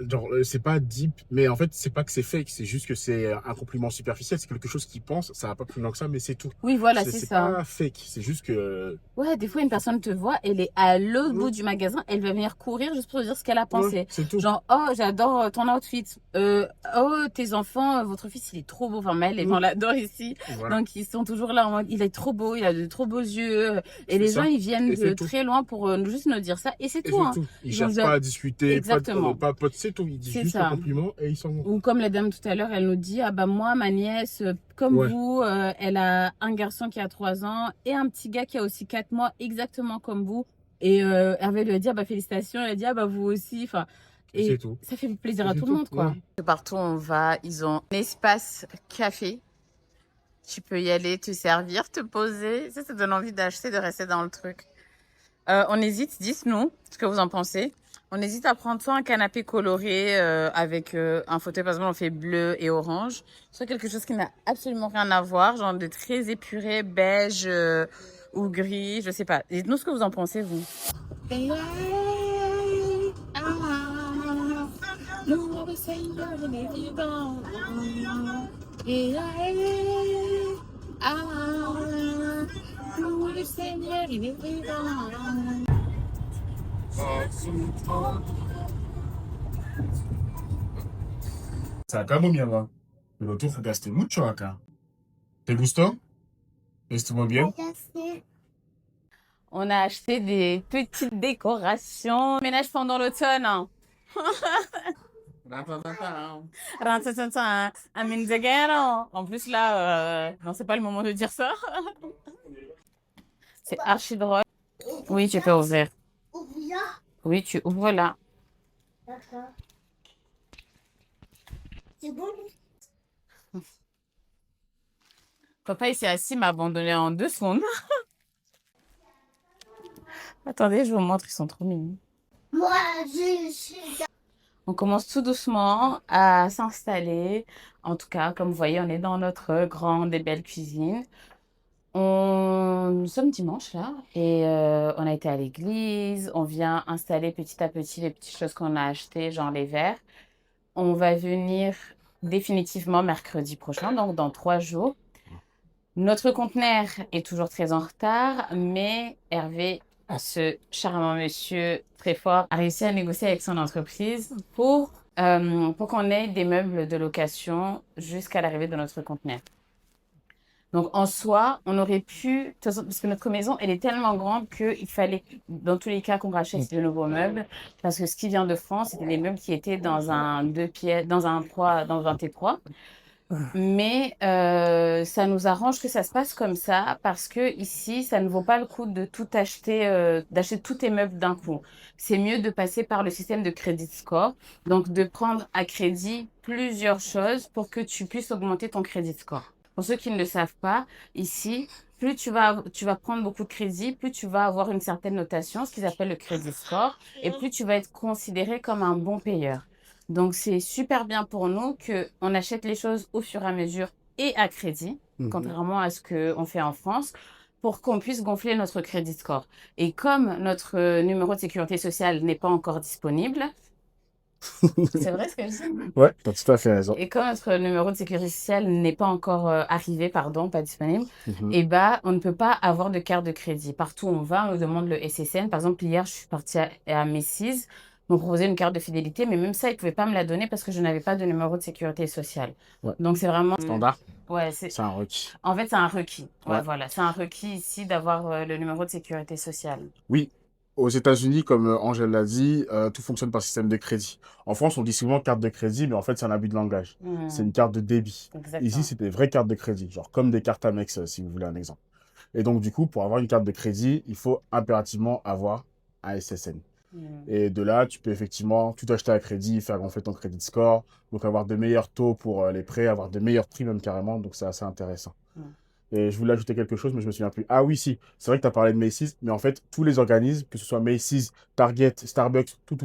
Genre, c'est pas deep, mais en fait, c'est pas que c'est fake, c'est juste que c'est un compliment superficiel, c'est quelque chose qu'ils pensent, ça va pas plus loin que ça, mais c'est tout. Oui, voilà, c'est C'est ça. pas fake, c'est juste que. Ouais, des fois, une personne te voit, elle est à l'autre bout du magasin, elle va venir courir juste pour te dire ce qu'elle a pensé. Ouais, c'est tout. Genre, oh, j'adore ton outfit. Oh, tes enfants, votre fils, il est trop beau. Enfin, Maël, les gens l'adorent ici. Voilà. Donc, ils sont toujours là en mode, il est trop beau, il a de trop beaux yeux. Et C'est les ça. gens, ils viennent Et c'est de tout. très loin pour juste nous dire ça. Et c'est Et tout, hein. c'est tout. Ils Ils cherchent ont- pas à discuter, Exactement. pas c'est tout. Ils disent C'est juste ça. un compliment et ils s'en vont. Ou comme la dame tout à l'heure, elle nous dit, ah bah moi, ma nièce, comme Ouais. vous, elle a un garçon qui a 3 ans et un petit gars qui a aussi 4 mois, exactement comme vous. Et Hervé lui a dit, ah bah félicitations, elle a dit, ah bah vous aussi. Enfin, Et et c'est tout. ça fait plaisir Et à c'est tout le tout, monde, quoi. ouais. Partout où on va, ils ont un espace café. Tu peux y aller, te servir, te poser. Ça donne envie d'acheter, de rester dans le truc. On hésite, dites-nous ce que vous en pensez. On hésite à prendre soit un canapé coloré avec un fauteuil, par exemple, on fait bleu et orange, soit quelque chose qui n'a absolument rien à voir, genre de très épuré, beige ou gris, je sais pas. Dites-nous ce que vous en pensez, vous. Se acabó, mierda. Pero tú jugaste mucho acá. ¿Te gustó? ¿Estuvo bien? Ya sé. On a acheté des petites décorations. Ménage pendant l'automne. Hein. En plus, là, non, c'est pas le moment de dire ça. C'est archi drôle. Oui, tu peux ouvrir. Ouvrir. Oui, tu ouvres là. D'accord. C'est bon? Papa, il s'est assis, m'a abandonné en 2 secondes. Attendez, je vous montre, ils sont trop mignons. Moi, je suis... On commence tout doucement à s'installer. En tout cas, comme vous voyez, on est dans notre grande et belle cuisine. Nous sommes dimanche là et on a été à l'église. On vient installer petit à petit les petites choses qu'on a achetées, genre les verres. On va venir définitivement mercredi prochain, donc dans 3 jours. Notre conteneur est toujours très en retard, mais Hervé ce charmant monsieur très fort a réussi à négocier avec son entreprise pour qu'on ait des meubles de location jusqu'à l'arrivée de notre conteneur. Donc, en soi, on aurait pu, de toute façon, parce que notre maison, elle est tellement grande qu'il fallait, dans tous les cas, qu'on rachète de nouveaux meubles. Parce que ce qui vient de France, c'était des meubles qui étaient dans un 2 pièces, dans un T3. Mais ça nous arrange que ça se passe comme ça parce que ici, ça ne vaut pas le coup de tout acheter, d'acheter tous tes meubles d'un coup. C'est mieux de passer par le système de crédit score, donc de prendre à crédit plusieurs choses pour que tu puisses augmenter ton crédit score. Pour ceux qui ne le savent pas, ici, plus tu vas prendre beaucoup de crédit, plus tu vas avoir une certaine notation, ce qu'ils appellent le crédit score, et plus tu vas être considéré comme un bon payeur. Donc, c'est super bien pour nous qu'on achète les choses au fur et à mesure et à crédit, contrairement à ce qu'on fait en France, pour qu'on puisse gonfler notre crédit score. Et comme notre numéro de sécurité sociale n'est pas encore disponible, c'est vrai ce que je dis? Ouais, t'as tout à fait raison. Et comme notre numéro de sécurité sociale n'est pas encore arrivé, pardon, pas disponible, Mhm. et bah, on ne peut pas avoir de carte de crédit. Partout où on va, on nous demande le SSN. Par exemple, hier, je suis partie à Macy's, m'ont proposé une carte de fidélité, mais même ça, ils ne pouvaient pas me la donner parce que je n'avais pas de numéro de sécurité sociale. Ouais. Donc, c'est vraiment... Standard, Ouais, c'est un requis. en fait, c'est un requis. Ouais, Ouais. voilà. C'est un requis ici d'avoir le numéro de sécurité sociale. Oui, aux États-Unis, comme Angèle l'a dit, tout fonctionne par système de crédit. En France, on dit souvent carte de crédit, mais en fait, c'est un abus de langage. C'est une carte de débit. Ici, Exactement. c'est des vraies cartes de crédit, genre comme des cartes Amex, si vous voulez un exemple. Et donc, du coup, pour avoir une carte de crédit, il faut impérativement avoir un SSN. Et de là, tu peux effectivement tout acheter à crédit, faire gonfler ton crédit score, donc avoir de meilleurs taux pour les prêts, avoir de meilleurs prix même carrément, donc c'est assez intéressant. Mm. Et je voulais ajouter quelque chose, mais je me souviens plus. Ah oui, si, c'est vrai que tu as parlé de Macy's, mais en fait, tous les organismes, que ce soit Macy's, Target, Starbucks, tout,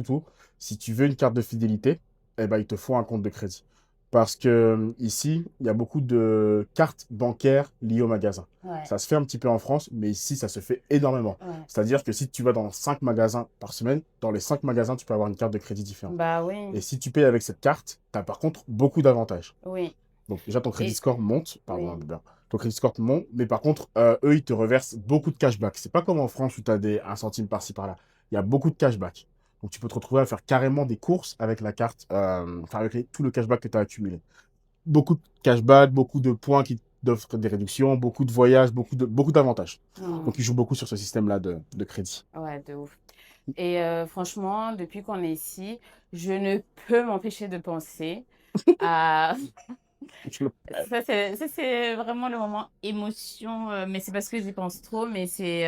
si tu veux une carte de fidélité, eh ben, il te faut un compte de crédit. Parce que ici, il y a beaucoup de cartes bancaires liées au magasin. Ouais. Ça se fait un petit peu en France, mais ici, ça se fait énormément. Ouais. C'est-à-dire que si tu vas dans 5 magasins par semaine, dans les 5 magasins, tu peux avoir une carte de crédit différente. Bah oui. Et si tu payes avec cette carte, tu as par contre beaucoup d'avantages. Oui. Donc déjà, ton crédit Et- score monte. Pardon, Oui. Albert. Ton crédit score monte, mais par contre, eux, ils te reversent beaucoup de cashback. C'est pas comme en France où tu as un centime par-ci, par-là. Il y a beaucoup de cashback. Donc tu peux te retrouver à faire carrément des courses avec la carte, enfin avec tout le cashback que tu as accumulé. Beaucoup de cashback, beaucoup de points qui t'offrent des réductions, beaucoup de voyages, beaucoup d'avantages. Mm. Donc ils jouent beaucoup sur ce système-là de crédit. Ouais, de ouf. Et franchement, depuis qu'on est ici, je ne peux m'empêcher de penser à... Ça, c'est vraiment le moment émotion, mais c'est parce que j'y pense trop, mais c'est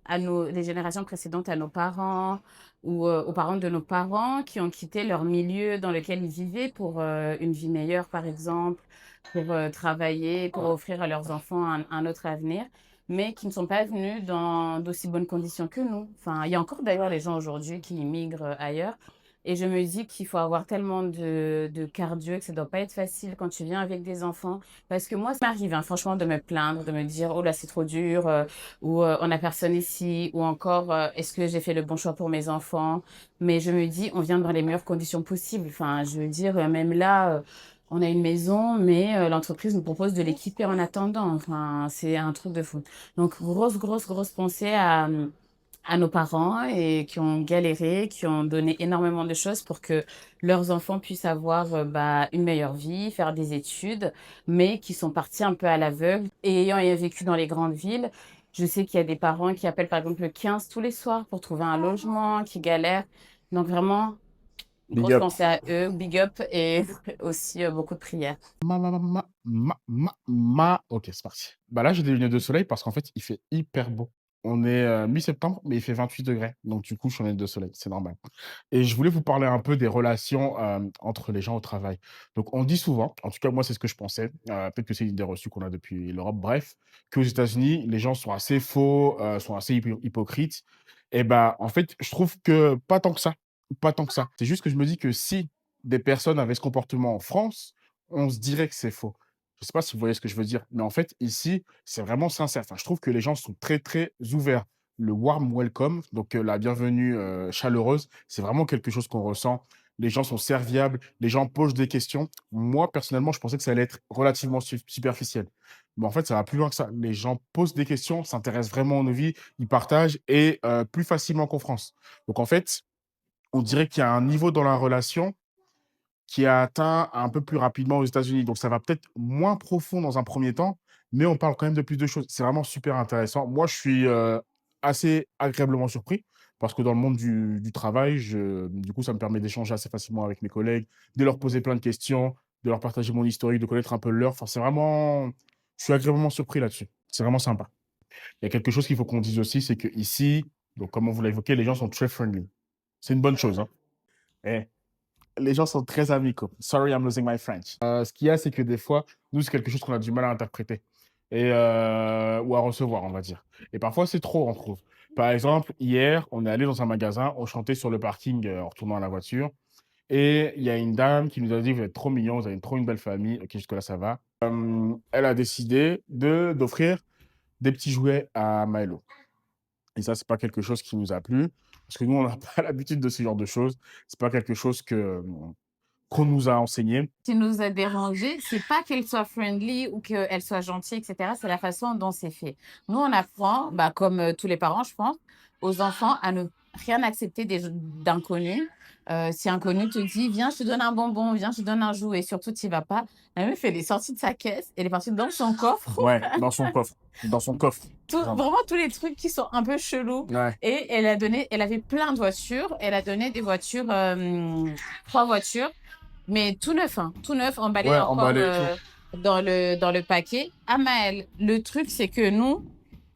les générations précédentes, à nos parents ou aux parents de nos parents qui ont quitté leur milieu dans lequel ils vivaient pour une vie meilleure, par exemple, pour travailler, pour offrir à leurs enfants un autre avenir, mais qui ne sont pas venus dans d'aussi bonnes conditions que nous. Enfin, il y a encore d'ailleurs les gens aujourd'hui qui immigrent ailleurs. Et je me dis qu'il faut avoir tellement de cardio que ça doit pas être facile quand tu viens avec des enfants. Parce que moi, ça m'arrive, hein, franchement, de me plaindre, de me dire, oh là, c'est trop dur, ou on n'a personne ici, ou encore, est-ce que j'ai fait le bon choix pour mes enfants? Mais je me dis, on vient dans les meilleures conditions possibles. Enfin, je veux dire, même là, on a une maison, mais l'entreprise nous propose de l'équiper en attendant. Enfin, c'est un truc de fou. Donc, grosse pensée à nos parents et qui ont galéré, qui ont donné énormément de choses pour que leurs enfants puissent avoir bah, une meilleure vie, faire des études, mais qui sont partis un peu à l'aveugle. Et ayant vécu dans les grandes villes, je sais qu'il y a des parents qui appellent par exemple le 15 tous les soirs pour trouver un logement, qui galèrent. Donc vraiment, Big grosse up. pensée à eux, big up et aussi beaucoup de prières. Ok, c'est parti. Bah là, j'ai des lunettes de soleil parce qu'en fait, il fait hyper beau. On est mi-septembre, mais il fait 28 degrés. Donc, du coup, je suis en lunettes de soleil. C'est normal. Et je voulais vous parler un peu des relations entre les gens au travail. Donc, on dit souvent, en tout cas, moi, c'est ce que je pensais. Peut-être que c'est une idée reçue qu'on a depuis l'Europe. Bref, qu'aux États-Unis, les gens sont assez faux, sont assez hypocrites. Et bah, en fait, je trouve que pas tant que ça. Pas tant que ça. C'est juste que je me dis que si des personnes avaient ce comportement en France, on se dirait que c'est faux. Je ne sais pas si vous voyez ce que je veux dire, mais en fait, ici, c'est vraiment sincère. Enfin, je trouve que les gens sont très, très ouverts. Le warm welcome, donc la bienvenue chaleureuse, c'est vraiment quelque chose qu'on ressent. Les gens sont serviables, les gens posent des questions. Moi, personnellement, je pensais que ça allait être relativement superficiel. Mais en fait, ça va plus loin que ça. Les gens posent des questions, s'intéressent vraiment à nos vies, ils partagent et plus facilement qu'en France. Donc en fait, on dirait qu'il y a un niveau dans la relation qui est atteint un peu plus rapidement aux États-Unis. Donc ça va peut-être moins profond dans un premier temps, mais on parle quand même de plus de choses. C'est vraiment super intéressant. Moi, je suis, assez agréablement surpris parce que dans le monde du travail, du coup, ça me permet d'échanger assez facilement avec mes collègues, de leur poser plein de questions, de leur partager mon historique, de connaître un peu leur. Enfin, c'est vraiment je suis agréablement surpris là-dessus. C'est vraiment sympa. Il y a quelque chose qu'il faut qu'on dise aussi, c'est qu'ici, donc comme on vous l'a évoqué, les gens sont très friendly. C'est une bonne chose, hein. Eh, les gens sont très amicaux. Sorry, I'm losing my French. Ce qu'il y a, c'est que des fois, nous, c'est quelque chose qu'on a du mal à interpréter et ou à recevoir, on va dire. Et parfois, c'est trop, on trouve. Par exemple, hier, on est allé dans un magasin, on chantait sur le parking en retournant à la voiture. Et il y a une dame qui nous a dit: «Vous êtes trop mignons, vous avez trop une belle famille». OK, jusque-là, ça va. Elle a décidé d'offrir des petits jouets à Maëlo. Et ça, c'est pas quelque chose qui nous a plu, parce que nous, on n'a pas l'habitude de ce genre de choses. C'est pas quelque chose qu'on nous a enseigné. Ce qui nous a dérangé, c'est pas qu'elle soit friendly ou qu'elle soit gentille, etc. C'est la façon dont c'est fait. Nous, on apprend, bah, comme tous les parents, je pense, aux enfants à ne rien accepter d'inconnus. Si un inconnu te dit, viens, je te donne un bonbon, viens, je te donne un jouet, et surtout, tu vas pas. La meuf, elle est sortie de sa caisse, elle est partie dans son coffre. Ouais, dans son coffre. Dans son coffre. Vraiment. Vraiment tous les trucs qui sont un peu chelous. Ouais. Et elle avait plein de voitures. Elle a donné des voitures, 3 voitures, mais tout neuf, hein, tout neuf, emballé Ouais, encore emballé, dans le paquet. À Maëlle, le truc, c'est que nous,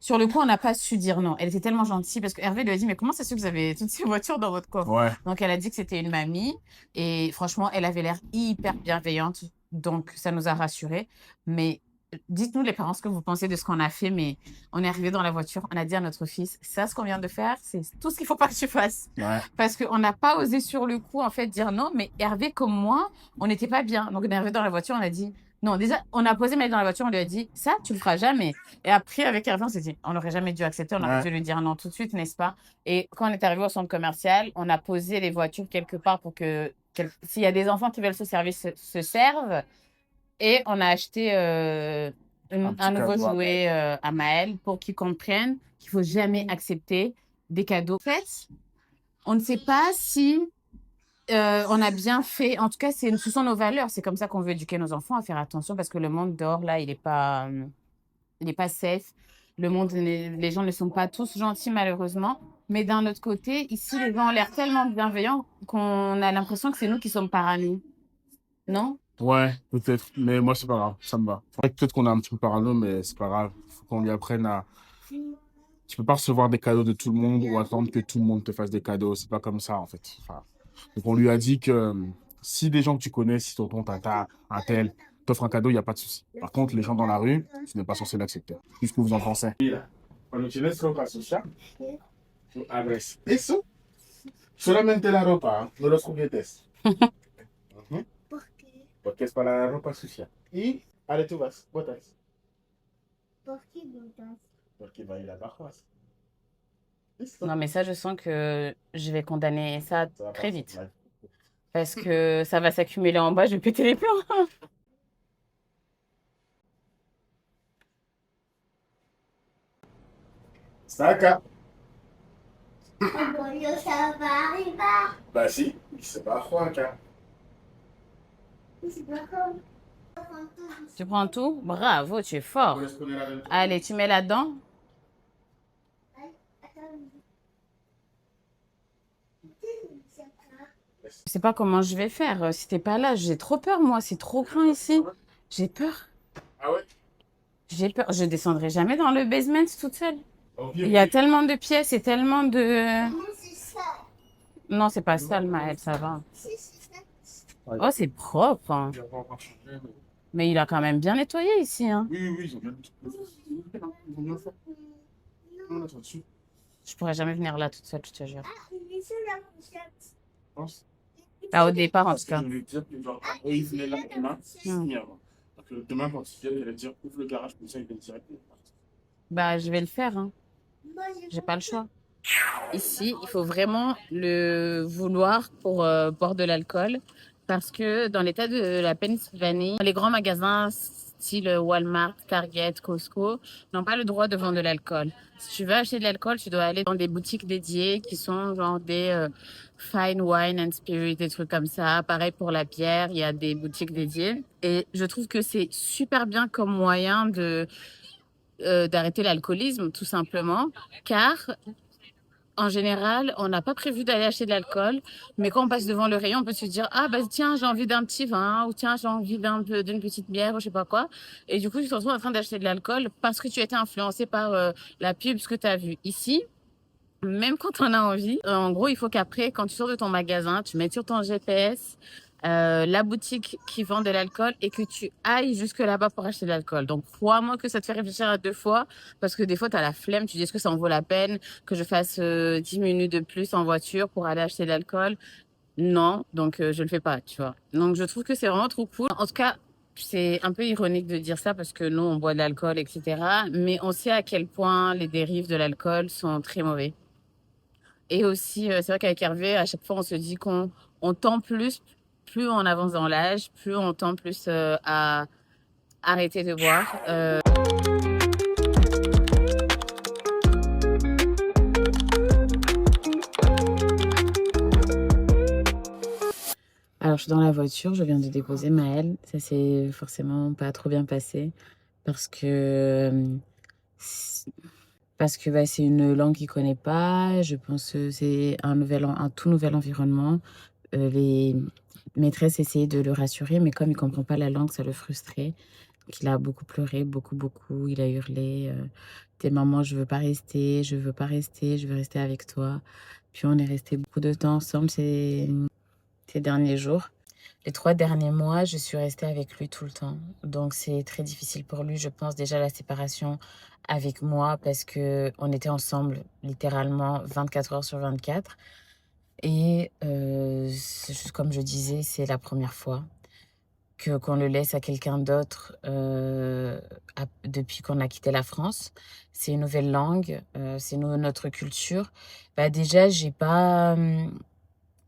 sur le coup, on n'a pas su dire non. Elle était tellement gentille parce que Hervé lui a dit, mais comment c'est sûr que vous avez toutes ces voitures dans votre coffre? Ouais. Donc, elle a dit que c'était une mamie. Et franchement, elle avait l'air hyper bienveillante. Donc, ça nous a rassurés. Mais dites-nous, les parents, ce que vous pensez de ce qu'on a fait. Mais on est arrivé dans la voiture, on a dit à notre fils, ça, ce qu'on vient de faire, c'est tout ce qu'il faut pas que tu fasses. Ouais. Parce qu'on n'a pas osé sur le coup, en fait, dire non. Mais Hervé, comme moi, on n'était pas bien. Donc, on est arrivé dans la voiture, on a dit, non, déjà, on a posé Maëlle dans la voiture, on lui a dit, ça, tu le feras jamais. Et après, avec Hervé, on s'est dit, on n'aurait jamais dû accepter, on aurait Ouais. dû lui dire non tout de suite, n'est-ce pas? Et quand on est arrivé au centre commercial, on a posé les voitures quelque part pour que, s'il y a des enfants qui veulent se servir, se servent. Et on a acheté Un petit un nouveau cadeau à jouet à Maëlle pour qu'ils comprennent qu'il faut jamais accepter des cadeaux. En fait, on ne sait pas si on a bien fait. En tout cas, ce sont nos valeurs. C'est comme ça qu'on veut éduquer nos enfants à faire attention parce que le monde dehors, là, il est pas safe. Le monde, les gens ne sont pas tous gentils, malheureusement. Mais d'un autre côté, ici, les gens ont l'air tellement bienveillants qu'on a l'impression que c'est nous qui sommes parano. Non? Ouais, peut-être. Mais moi, c'est pas grave. Ça me va. C'est vrai que peut-être qu'on est un petit peu parano, mais c'est pas grave. Il faut qu'on lui apprenne à. Tu peux pas recevoir des cadeaux de tout le monde ou attendre que tout le monde te fasse des cadeaux. C'est pas comme ça, en fait. Enfin, donc, on lui a dit que si des gens que tu connais, si tonton, tata, un tel, t'offre un cadeau, il n'y a pas de souci. Par contre, les gens dans la rue, tu n'es pas censé l'accepter. Qu'est-ce que vous en pensez? Cuando tienes ropa sucia, tú abres eso, solamente la ropa, no los juguetes. Ujú. ¿Por qué? Porque es para la ropa sucia. Y ahora tú vas, botas. ¿Por qué botas? Porque va a ir abajo así. Listo. Non, mais ça, je sens que je vais condamner ça Ça va très pas, vite. ouais. Parce que ça va s'accumuler en bas, je vais péter les plombs. Saca. Abuelo, ça va arriver. Bah si, c'est pas Juanca. C'est pas comme. Tu prends tout? Bravo, tu es fort. Puedes poner adentro. Allez, tu mets là-dedans. Je sais pas comment je vais faire. Si t'es pas là, j'ai trop peur, moi. C'est trop grand ici. J'ai peur. Ah ouais? J'ai peur. Je descendrai jamais dans le basement toute seule. Au Il y a tellement de pièces et tellement de... Non, c'est ça. Non, c'est pas sale, Maëlle, ça va. C'est ça. Oh, c'est propre, hein. Je vais pas encore changer, mais- Mais il a quand même bien nettoyé ici, hein. Oui, ils ont bien Ils ont bien fait. Non, attends dessus. Je pourrais jamais venir là toute seule, je te jure. Il est sur la pochette. Je pense. Pas au départ, en tout Parce que cas. je voulais dire que genre, eux, ils venaient là demain, Hmm. avant. Donc demain, quand ils viennent, ils allaient dire ouvre le garage, comme ça, ils viennent directement. Bah, je vais le faire, hein. Moi, J'ai pas le choix. Ici, il faut vraiment le vouloir pour boire de l'alcool parce que dans l'état de la Pennsylvanie, les grands magasins style Walmart, Target, Costco, n'ont pas le droit de vendre de l'alcool. Si tu veux acheter de l'alcool, tu dois aller dans des boutiques dédiées qui sont genre des fine wine and spirit, des trucs comme ça. Pareil pour la bière, il y a des boutiques dédiées. Et je trouve que c'est super bien comme moyen d'arrêter l'alcoolisme, tout simplement, car en général, on n'a pas prévu d'aller acheter de l'alcool, mais quand on passe devant le rayon, on peut se dire, ah bah tiens, j'ai envie d'un petit vin, ou tiens, j'ai envie d'une petite bière, ou je sais pas quoi. Et du coup, tu te retrouves en train d'acheter de l'alcool parce que tu as été influencé par la pub, ce que tu as vu. Ici, même quand on a envie, en gros, il faut qu'après, quand tu sors de ton magasin, tu mettes sur ton GPS la boutique qui vend de l'alcool et que tu ailles jusque là-bas pour acheter de l'alcool. Donc, crois-moi que ça te fait réfléchir à 2 fois parce que des fois, tu as la flemme. Tu dis, est-ce que ça en vaut la peine que je fasse 10 minutes de plus en voiture pour aller acheter de l'alcool? Non, donc je le fais pas, tu vois. Donc, je trouve que c'est vraiment trop cool. En tout cas, c'est un peu ironique de dire ça parce que nous, on boit de l'alcool, etc. Mais on sait à quel point les dérives de l'alcool sont très mauvais. Et aussi, c'est vrai qu'avec Hervé, à chaque fois, on se dit qu'on tend plus on avance dans l'âge, plus on tend plus à arrêter de boire. Alors, je suis dans la voiture, je viens de déposer Maëlle. Ça s'est forcément pas trop bien passé parce que bah, c'est une langue qu'il connaît pas. Je pense que c'est un tout nouvel environnement. Les maîtresses essayaient de le rassurer, mais comme il comprend pas la langue, ça le frustrait. Donc il a beaucoup pleuré, beaucoup, beaucoup. Il a hurlé, «T'es maman, je veux pas rester, je veux pas rester, je veux rester avec toi». Puis on est resté beaucoup de temps ensemble ces derniers jours. Les 3 derniers mois, je suis restée avec lui tout le temps. Donc c'est très difficile pour lui, je pense déjà la séparation avec moi parce que on était ensemble littéralement 24 heures sur 24. Et c'est juste comme je disais, c'est la première fois qu'on le laisse à quelqu'un d'autre depuis qu'on a quitté la France. C'est une nouvelle langue, c'est notre culture. Bah déjà, j'ai pas.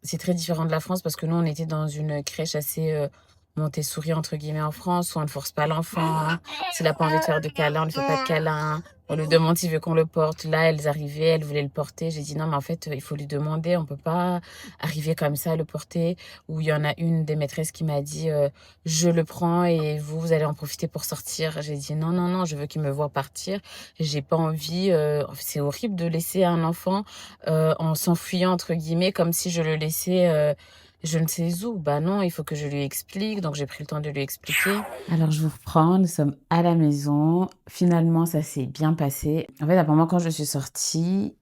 C'est très différent de la France parce que nous, on était dans une crèche assez Montessori, entre guillemets, en France, où on ne force pas l'enfant. S'il n'a pas envie de faire de câlin, on ne fait pas de câlin. On lui demande s'il veut qu'on le porte. Là, elles arrivaient, elles voulaient le porter. J'ai dit non, mais en fait, il faut lui demander. On peut pas arriver comme ça, le porter. Ou il y en a une des maîtresses qui m'a dit je le prends et vous allez en profiter pour sortir. J'ai dit non, non, non, je veux qu'il me voie partir. J'ai pas envie. C'est horrible de laisser un enfant en s'enfuyant, entre guillemets, comme si je le laissais je ne sais où. Bah non, il faut que je lui explique. Donc, j'ai pris le temps de lui expliquer. Alors, je vous reprends. Nous sommes à la maison. Finalement, ça s'est bien passé. En fait, apparemment, quand je suis sortie,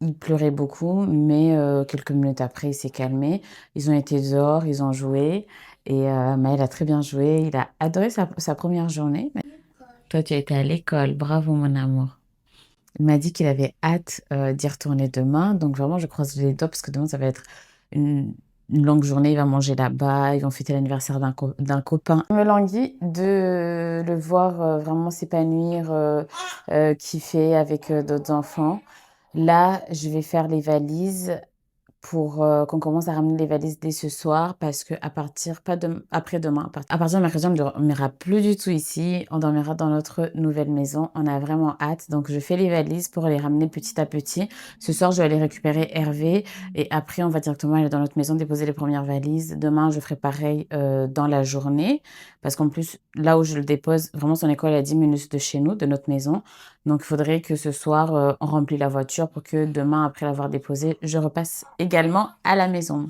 il pleurait beaucoup, mais quelques minutes après, il s'est calmé. Ils ont été dehors, ils ont joué. Et Maël a très bien joué. Il a adoré sa première journée. Toi, tu as été à l'école. Bravo, mon amour. Il m'a dit qu'il avait hâte d'y retourner demain. Donc, vraiment, je croise les doigts parce que demain, ça va être une longue journée. Il va manger là-bas. Ils vont fêter l'anniversaire d'un copain. Je me languis de le voir vraiment s'épanouir, kiffer avec d'autres enfants. Là, je vais faire les valises pour qu'on commence à ramener les valises dès ce soir parce que après-demain, à partir de mercredi, on ne dormira plus du tout ici. On dormira dans notre nouvelle maison. On a vraiment hâte. Donc, je fais les valises pour les ramener petit à petit. Ce soir, je vais aller récupérer Hervé et après, on va directement aller dans notre maison déposer les premières valises. Demain, je ferai pareil dans la journée parce qu'en plus, là où je le dépose, vraiment, son école est à 10 minutes de chez nous, de notre maison. Donc, il faudrait que ce soir, on remplisse la voiture pour que demain, après l'avoir déposée, je repasse également à la maison.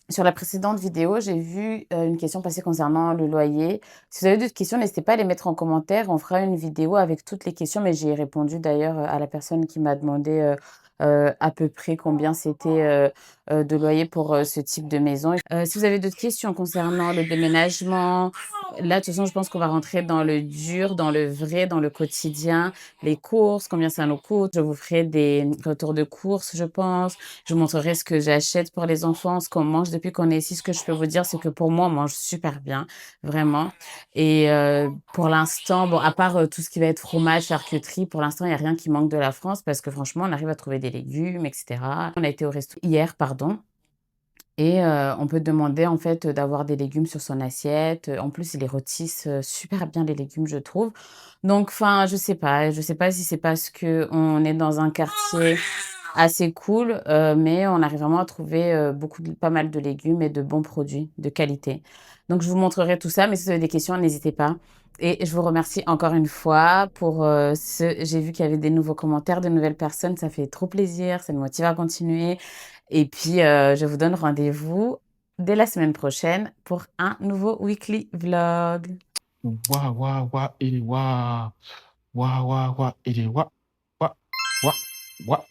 Sur la précédente vidéo, j'ai vu une question passer concernant le loyer. Si vous avez d'autres questions, n'hésitez pas à les mettre en commentaire. On fera une vidéo avec toutes les questions, mais j'ai répondu d'ailleurs à la personne qui m'a demandé à peu près combien c'était de loyer pour ce type de maison. Si vous avez d'autres questions concernant le déménagement, là, de toute façon, je pense qu'on va rentrer dans le dur, dans le vrai, dans le quotidien, les courses, combien ça nous coûte. Je vous ferai des retours de courses, je pense. Je vous montrerai ce que j'achète pour les enfants, ce qu'on mange depuis qu'on est ici. Ce que je peux vous dire, c'est que pour moi, on mange super bien, vraiment. Et pour l'instant, bon, à part tout ce qui va être fromage, charcuterie, pour l'instant, il n'y a rien qui manque de la France parce que franchement, on arrive à trouver des légumes, etc. On a été au resto hier, pardon. Et on peut demander en fait, d'avoir des légumes sur son assiette. En plus, il les rôtissent, super bien les légumes, je trouve. Donc enfin, je sais pas si c'est parce qu'on est dans un quartier assez cool, mais on arrive vraiment à trouver, pas mal de légumes et de bons produits de qualité. Donc je vous montrerai tout ça, mais si vous avez des questions, n'hésitez pas et je vous remercie encore une fois pour, j'ai vu qu'il y avait des nouveaux commentaires, de nouvelles personnes, ça fait trop plaisir, ça me motive à continuer et puis, je vous donne rendez-vous dès la semaine prochaine pour un nouveau weekly vlog. Wa, wa, wa, et wa. Wa, wa, wa, et wa. Wa, wa, wa.